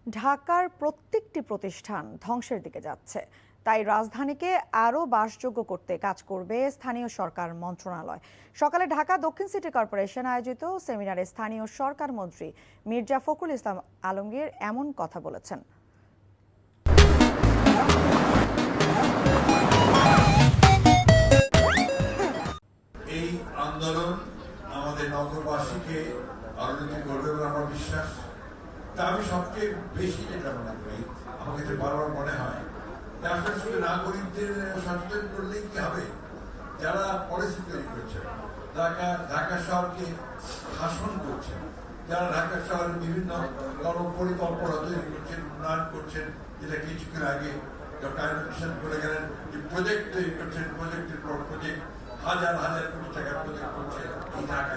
ঢাকার প্রত্যেকটি প্রতিষ্ঠান ধ্বংসের দিকে যাচ্ছে, তাই রাজধানীকে আরও বাসযোগ্য করতে কাজ করবে স্থানীয় সরকার মন্ত্রণালয়। সকালে ঢাকা দক্ষিণ সিটি কর্পোরেশন আয়োজিত সেমিনারে স্থানীয় সরকার মন্ত্রী মির্জা ফখরুল ইসলাম আলমগীর এমন কথা বলেছেন। এই আন্দোলন আমাদের নগরবাসীকে আলোকিত করবে বলে আমার বিশ্বাস। তা আমি সবচেয়ে বেশি যেটা মনে করি, আমাকে তো বারবার মনে হয় যে আসলে শুধু নাগরিকদের সচেতন করলেই কি হবে? যারা পলিসি তৈরি করছেন, ঢাকা শহরকে শাসন করছেন, যারা ঢাকা শহরের বিভিন্ন কর্মপরিকল্পনা তৈরি করছেন, উন্নয়ন করছেন, যেটা কিছুক্ষণ আগে ডক্টর বলে গেলেন যে প্রজেক্ট তৈরি করছেন, প্রজেক্টের পর প্রজেক্ট, হাজার হাজার কোটি টাকার প্রজেক্ট করছে এই ঢাকা।